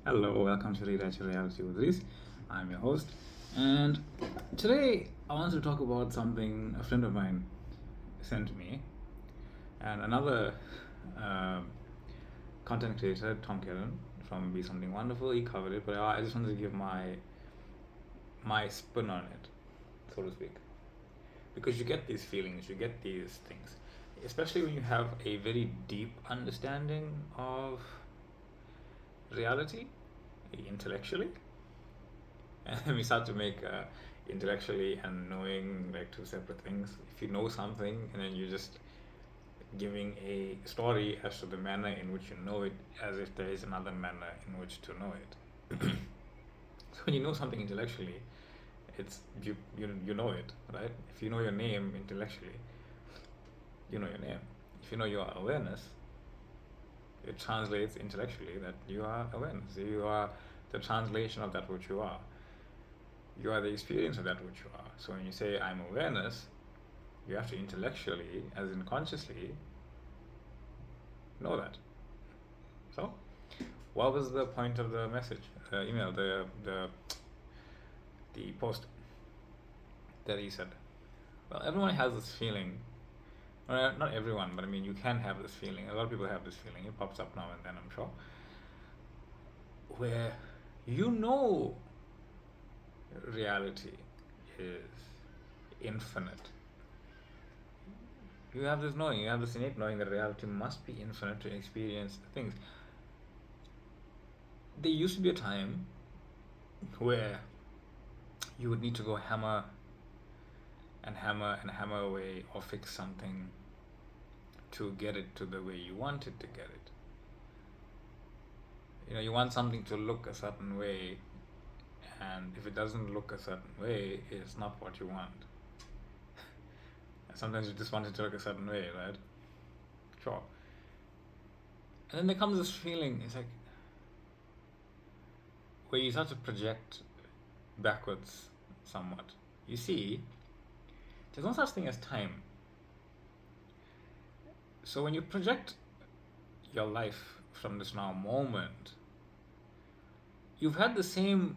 Hello, welcome to Rewrite Your Reality with Reese. I'm your host, and today I want to talk about something a friend of mine sent me, and another uh, content creator, Tom Karen from Be Something Wonderful. He covered it, but I just wanted to give my spin on it, so to speak, because you get these feelings, you get these things, especially when you have a very deep understanding of reality intellectually, and we start to make intellectually and knowing like two separate things. If you know something and then you're just giving a story as to the manner in which you know it, as if there is another manner in which to know it. So when you know something intellectually, it's you know it, right? If you know your name intellectually, you know your name. If you know your awareness, it translates intellectually that you are awareness. You are the translation of that which you are. You are the experience of that which you are. So when you say I'm awareness, you have to intellectually, as in consciously, know that. So, what was the point of the message, the email, the post that he said? Well, everyone has this feeling. Not everyone, but I mean, you can have this feeling. A lot of people have this feeling. It pops up now and then, I'm sure, where you know reality is infinite. You have this knowing, you have this innate knowing that reality must be infinite to experience things. There used to be a time where you would need to go hammer and hammer and hammer away or fix something to get it to the way you wanted to get it. You know, you want something to look a certain way, and if it doesn't look a certain way, it's not what you want. Sometimes you just want it to look a certain way, right? Sure. And then there comes this feeling, it's like where you start to project backwards somewhat. You see, there's no such thing as time. So when you project your life from this now moment, you've had the same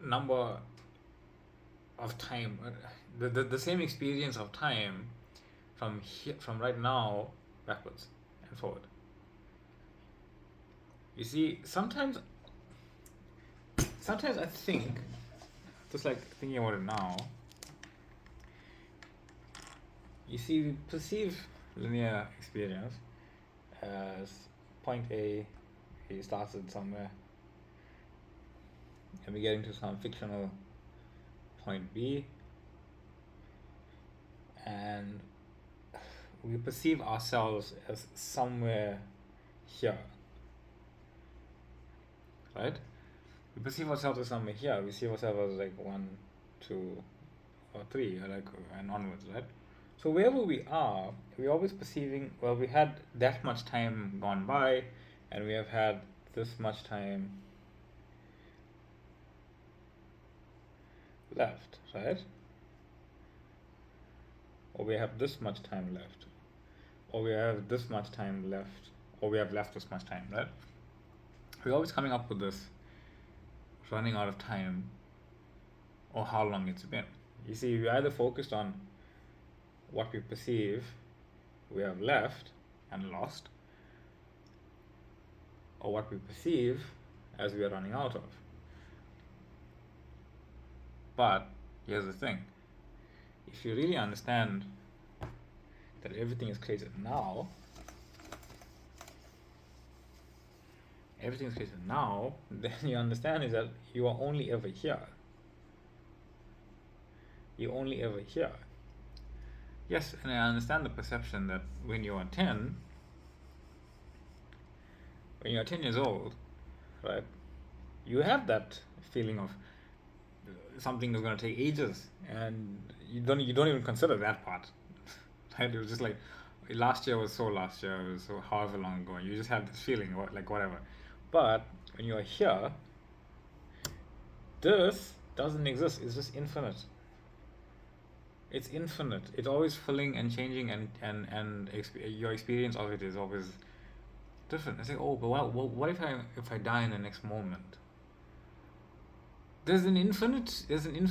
number of time, the same experience of time from here, from right now backwards and forward. You see, sometimes I think, just like thinking about it now, you see, we perceive linear experience as point A, he started somewhere, and we get into some fictional point B, and we perceive ourselves as somewhere here, right? We perceive ourselves as somewhere here. We see ourselves as like 1, 2, or 3, or like and onwards, right? So wherever we are, we're always perceiving. Well, we had that much time gone by, and we have had this much time left, right? Or we have this much time left, or we have this much time left, or we have left this much time, right? We're always coming up with this running out of time, or how long it's been. You see, we either focused on what we perceive we have left and lost, or what we perceive as we are running out of. But here's the thing, if you really understand that everything is created now, then you understand is that you are only ever here. You're only ever here. Yes, and I understand the perception that when you are 10 years old, right, you have that feeling of something is going to take ages, and you don't even consider that part, right? It was just like last year was so however long ago. You just have this feeling, like whatever. But when you are here, this doesn't exist. It's just infinite. It's infinite. It's always filling and changing, and your experience of it is always different. I say, oh, but what if I die in the next moment? There's an infinite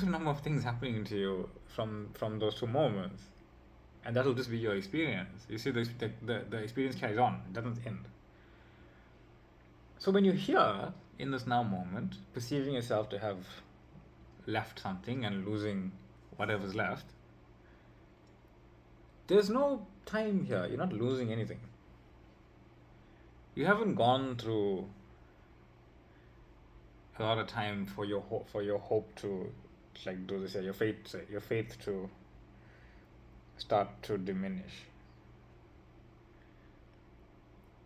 number of things happening to you from those two moments, and that will just be your experience. You see, the experience carries on; it doesn't end. So when you're here in this now moment, perceiving yourself to have left something and losing whatever's left, there's no time here. You're not losing anything. You haven't gone through a lot of time for your hope to, like, do this, your faith to start to diminish.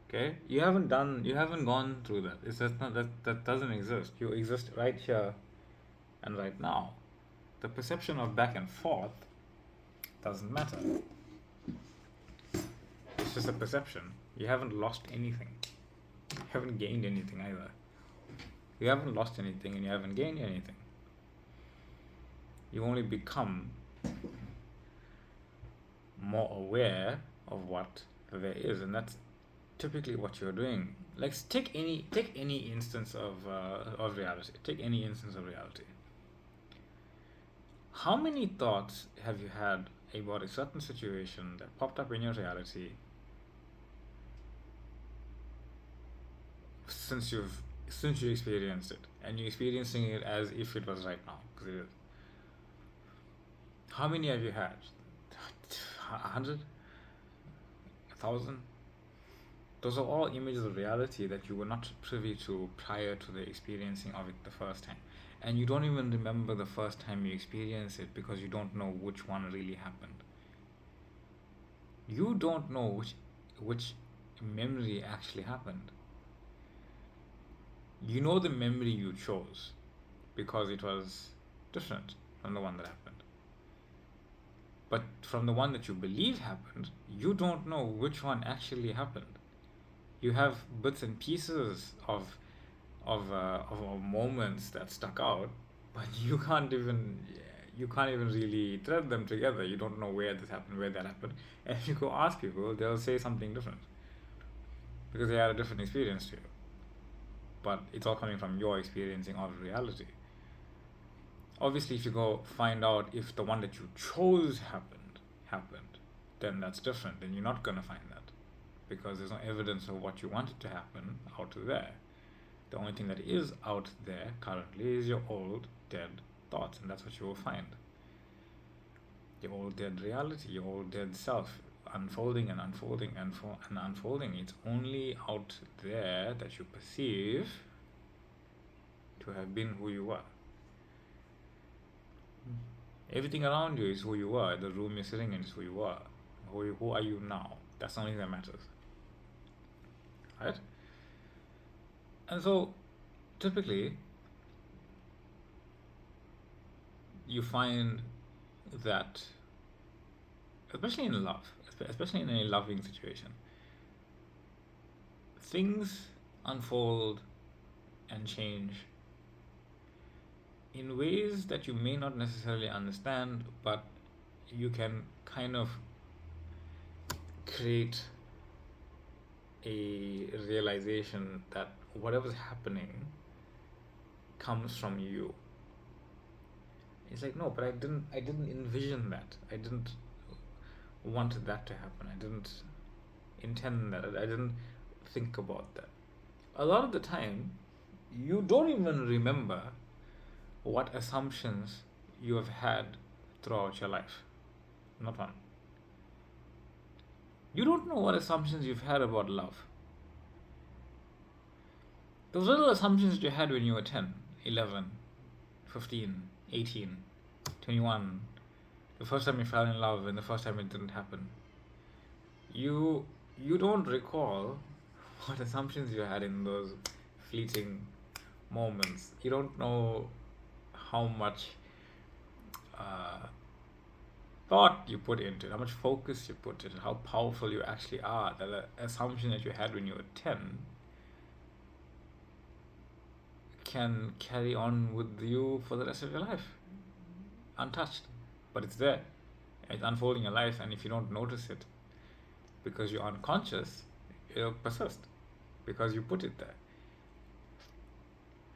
Okay, you haven't gone through that. It's just not that doesn't exist. You exist right here and right now. The perception of back and forth doesn't matter. It's just a perception. You haven't lost anything. You haven't gained anything either. You haven't lost anything and you haven't gained anything. You only become more aware of what there is, and that's typically what you're doing. Like, take any instance of reality. Take any instance of reality. How many thoughts have you had about a certain situation that popped up in your reality since you experienced it, and you're experiencing it as if it was right now? Because it is. How many have you had? 100? 1,000? Those are all images of reality that you were not privy to prior to the experiencing of it the first time. And you don't even remember the first time you experienced it because you don't know which one really happened. You don't know which memory actually happened. You know the memory you chose because it was different from the one that happened. But from the one that you believe happened, you don't know which one actually happened. You have bits and pieces of moments that stuck out, but you can't even really thread them together. You don't know where this happened, where that happened. And if you go ask people, they'll say something different because they had a different experience to you. But it's all coming from your experiencing of reality. Obviously, if you go find out if the one that you chose happened, then that's different. Then you're not going to find that because there's no evidence of what you wanted to happen out there. The only thing that is out there currently is your old dead thoughts, and that's what you will find. Your old dead reality, your old dead self, unfolding and unfolding and unfolding. It's only out there that you perceive to have been who you were. Everything around you is who you were. The room you're sitting in is who you were. Who are you now? That's the only thing that matters. Right? And so, typically, you find that, especially in love, especially in a loving situation, things unfold and change in ways that you may not necessarily understand, but you can kind of create a realization that whatever's happening comes from you. It's like, no, but I didn't envision that. I didn't want that to happen. I didn't intend that. I didn't think about that. A lot of the time, you don't even remember what assumptions you have had throughout your life. Not one. You don't know what assumptions you've had about love. Those little assumptions that you had when you were 10, 11, 15, 18, 21, the first time you fell in love and the first time it didn't happen. You don't recall what assumptions you had in those fleeting moments. You don't know how much thought you put into it, how much focus you put into it, how powerful you actually are. That assumption that you had when you were 10 can carry on with you for the rest of your life, untouched. But it's there. It's unfolding your life, and if you don't notice it, because you're unconscious, it'll persist. because you put it there.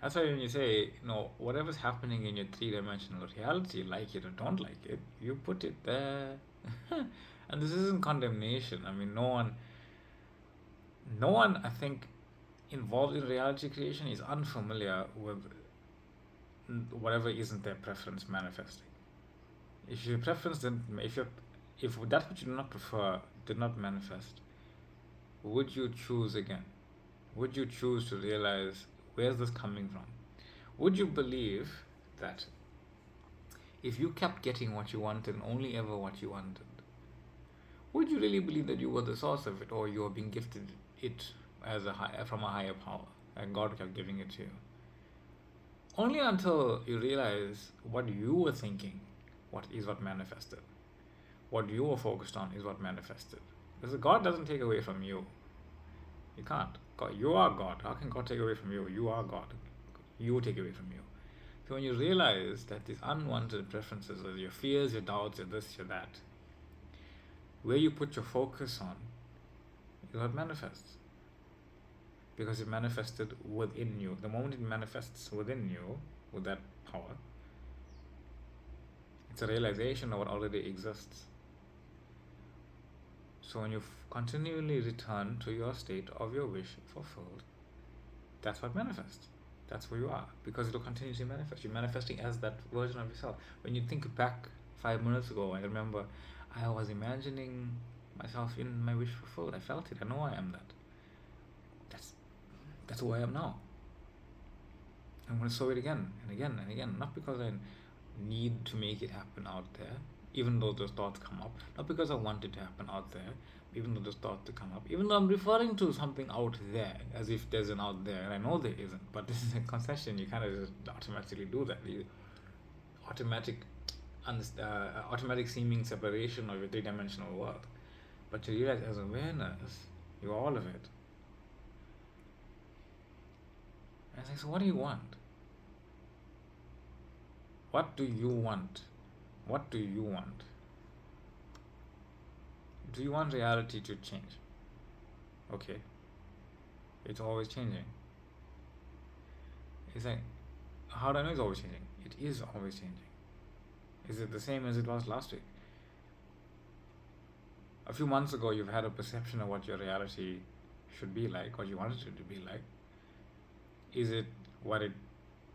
That's why when you say, whatever's happening in your three-dimensional reality, like it or don't like it, you put it there. And this isn't condemnation. I mean, no one, I think, involved in reality creation is unfamiliar with whatever isn't their preference manifesting. If your preference didn't, if that which you do not prefer did not manifest, would you choose again? Would you choose to realize where's this coming from? Would you believe that if you kept getting what you wanted and only ever what you wanted, would you really believe that you were the source of it, or you were being gifted it from a higher power and God kept giving it to you? Only until you realize what you were thinking, what manifested. What you were focused on is what manifested. Because God doesn't take away from you. You can't. God, you are God. How can God take away from you? You are God. You take away from you. So when you realize that these unwanted preferences, or your fears, your doubts, your this, your that, where you put your focus on is what manifests. Because it manifested within you. The moment it manifests within you, with that power, it's a realization of what already exists. So when you continually return to your state of your wish fulfilled, that's what manifests. That's who you are, because it will continuously manifest. You're manifesting as that version of yourself. When you think back 5 minutes ago, I remember I was imagining myself in my wish fulfilled. I felt it. I know I am that. That's who I am now. I'm going to show it again and again and again. Not because I need to make it happen out there, even though those thoughts come up. Not because I want it to happen out there, even though those thoughts come up. Even though I'm referring to something out there, as if there's an out there, and I know there isn't. But this is a concession. You kind of just automatically do that. Automatic seeming separation of your three-dimensional world. But you realize as awareness, you're all of it. And I say, so what do you want? What do you want? What do you want? Do you want reality to change? Okay. It's always changing. It's like, how do I know it's always changing? It is always changing. Is it the same as it was last week? A few months ago, you've had a perception of what your reality should be like, what you wanted it to be like. Is it what it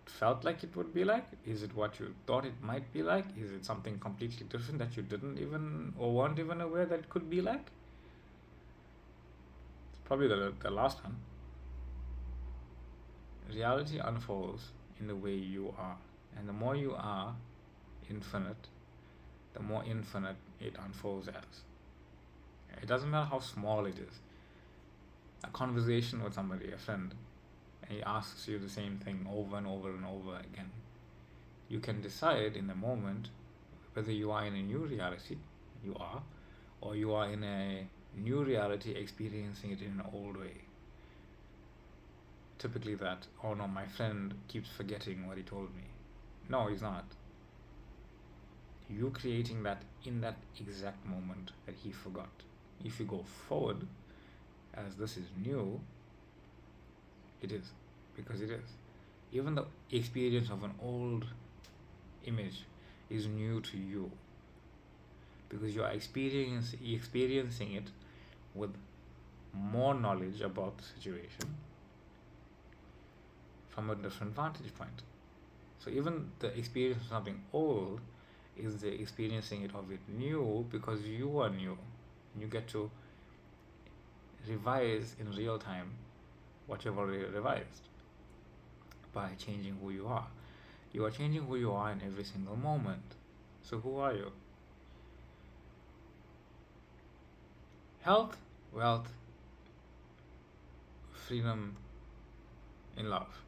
felt like it would be like? Is it what you thought it might be like? Is it something completely different that you didn't even or weren't even aware that it could be like? It's probably the last one. Reality unfolds in the way you are. And the more you are infinite, the more infinite it unfolds as. It doesn't matter how small it is. A conversation with somebody, a friend, and he asks you the same thing over and over and over again. You can decide in the moment whether you are in a new reality, you are, or you are in a new reality experiencing it in an old way. Typically that, oh no, my friend keeps forgetting what he told me. No, he's not. You creating that in that exact moment that he forgot. If you go forward, as this is new, it is, because it is. Even the experience of an old image is new to you, because you are experiencing it with more knowledge about the situation from a different vantage point. So even the experience of something old is the experiencing it of it new, because you are new. You get to revise in real time what you've already revised by changing who you are. You are changing who you are in every single moment. So who are you? Health, wealth, freedom, in love,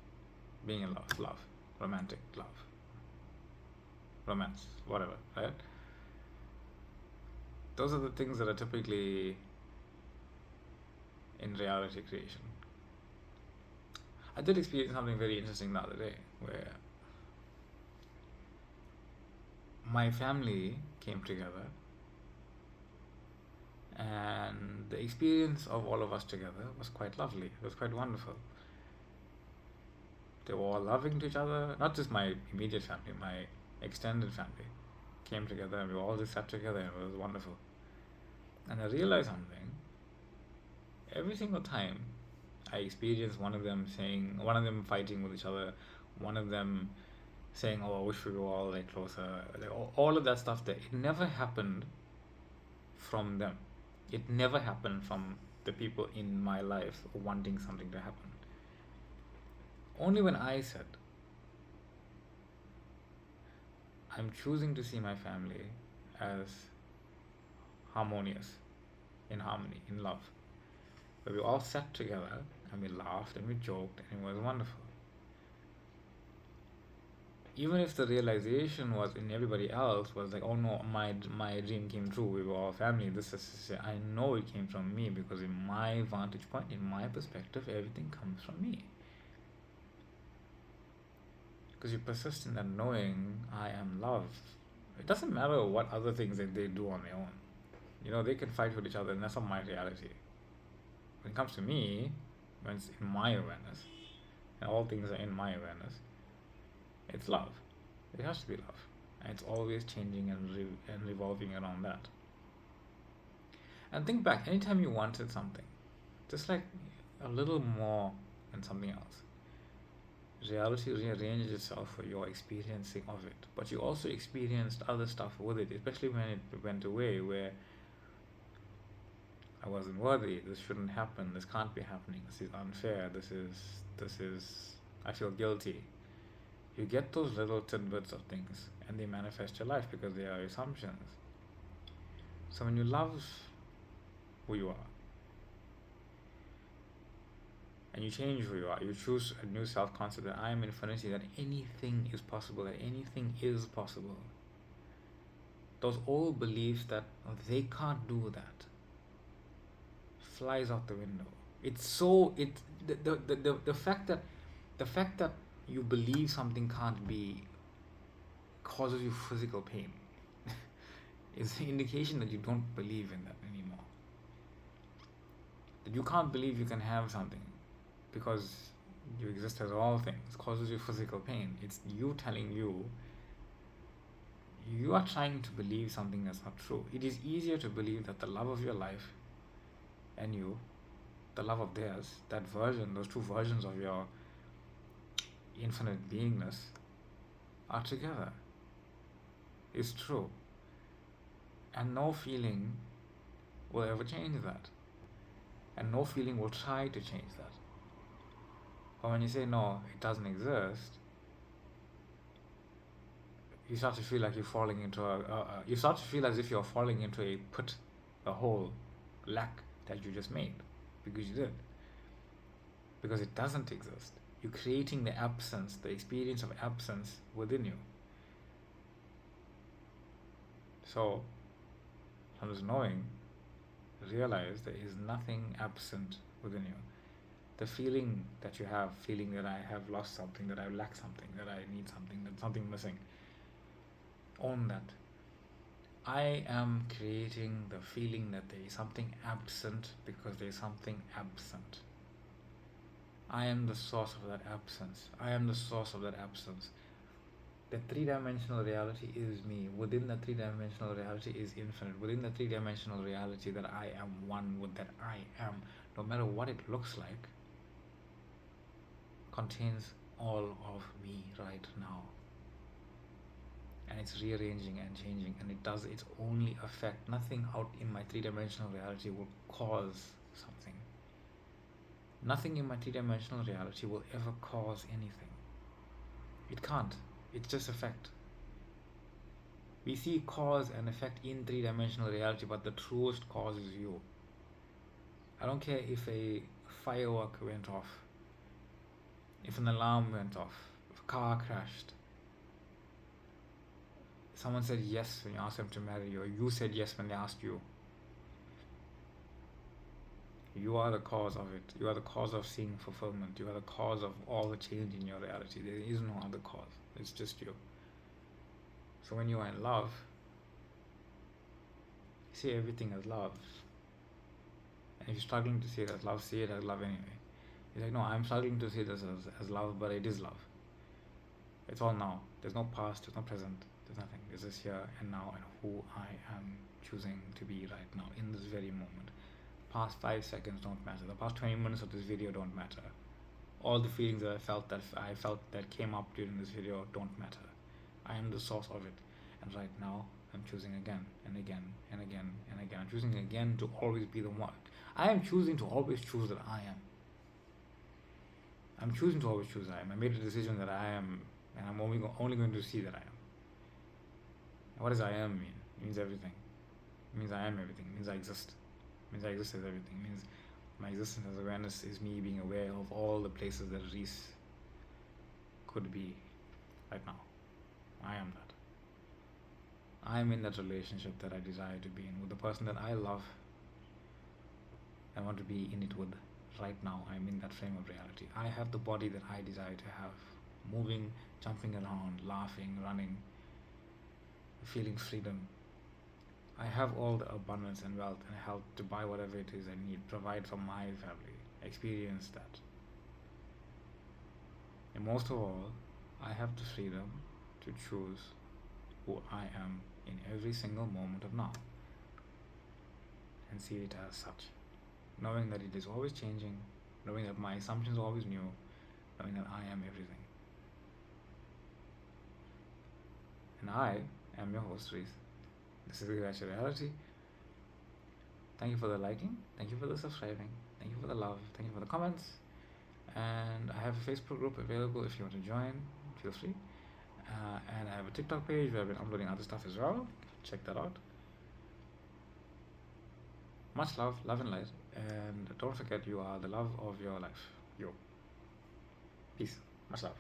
being in love, romantic love, romance, whatever, right? Those are the things that are typically in reality creation. I did experience something very interesting the other day, where my family came together And the experience of all of us together was quite lovely. It was quite wonderful. They were all loving to each other. Not just my immediate family, my extended family came together, and we all just sat together, and it was wonderful. And I realized something. Every single time I experienced one of them fighting with each other, one of them saying, "Oh, I wish we were all like closer," like all of that stuff. That it never happened from them. It never happened from the people in my life wanting something to happen. Only when I said, I'm choosing to see my family as harmonious, in harmony, in love. Where we all sat together and we laughed and we joked and it was wonderful. Even if the realization was in everybody else was like, oh no, my dream came true, we were all family, I know it came from me, because in my vantage point, in my perspective, everything comes from me. Because you persist in that knowing, I am love. It doesn't matter what other things that they do on their own. They can fight with each other, and that's not my reality. When it comes to me, when it's in my awareness, and all things are in my awareness, it's love. It has to be love. And it's always changing and revolving around that. And think back, anytime you wanted something, just like a little more than something else, reality rearranges itself for your experiencing of it. But you also experienced other stuff with it, especially when it went away, where I wasn't worthy, this shouldn't happen, this can't be happening, this is unfair, this is I feel guilty. You get those little tidbits of things and they manifest your life because they are assumptions. So when you love who you are and you change who you are, you choose a new self-concept that I am infinity, that anything is possible, those old beliefs that they can't do that flies out the window. It's so the fact that you believe something can't be causes you physical pain is an indication that you don't believe in that anymore. That you can't believe you can have something because you exist as all things causes you physical pain. It's you telling you are trying to believe something that's not true. It is easier to believe that the love of your life and you, the love of theirs, that version, those two versions of your infinite beingness are together. It's true. And no feeling will ever change that. And no feeling will try to change that. But when you say no, it doesn't exist, you start to feel like you're falling into you start to feel as if you're falling into a pit, a hole, lack that you just made, because you did. Because it doesn't exist. You're creating the absence, the experience of absence within you. So, from this knowing, realize there is nothing absent within you. The feeling that you have, feeling that I have lost something, that I lack something, that I need something, that something missing, own that. I am creating the feeling that there is something absent because there is something absent. I am the source of that absence. I am the source of that absence. The three-dimensional reality is me. Within the three-dimensional reality is infinite. Within the three-dimensional reality that I am one with that I am, no matter what it looks like, contains all of me right now. And it's rearranging and changing, and it does its only effect. Nothing out in my three-dimensional reality will cause something. Nothing in my three-dimensional reality will ever cause anything. It can't. It's just effect. We see cause and effect in three-dimensional reality, but the truest cause is you. I don't care if a firework went off, if an alarm went off, if a car crashed. Someone said yes when you asked them to marry you, or you said yes when they asked you. You are the cause of it. You are the cause of seeing fulfillment. You are the cause of all the change in your reality. There is no other cause. It's just you. So when you are in love, you see everything as love. And if you're struggling to see it as love, see it as love anyway. You're like, no, I'm struggling to see this as love, but it is love. It's all now. There's no past, there's no present, there's nothing. It's just here and now, and who I am choosing to be right now in this very moment. Past 5 seconds don't matter. The past 20 minutes of this video don't matter. All the feelings that I felt that came up during this video don't matter. I am the source of it. And right now, I'm choosing again and again and again and again. I'm choosing again to always be the one. I am choosing to always choose that I am. I'm choosing to always choose I am. I made a decision that I am, and I'm only going to see that I am. And what does I am mean? It means everything. It means I am everything. It means I exist. It means I exist as everything. It means my existence as awareness is me being aware of all the places that Reese could be right now. I am that. I am in that relationship that I desire to be in with the person that I love. I want to be in it with right now. I'm in that frame of reality. I have the body that I desire to have. Moving, jumping around, laughing, running, feeling freedom. I have all the abundance and wealth and health to buy whatever it is I need, provide for my family, experience that. And most of all, I have the freedom to choose who I am in every single moment of now and see it as such. Knowing that it is always changing, knowing that my assumptions are always new, knowing that I am everything. And I am your host, Reese. This is the reality. Thank you for the liking, thank you for the subscribing, thank you for the love, thank you for the comments. And I have a Facebook group available if you want to join, feel free. And I have a TikTok page where I've been uploading other stuff as well. Check that out. Much love, love and light, and don't forget you are the love of your life. Yo. Peace. Much love.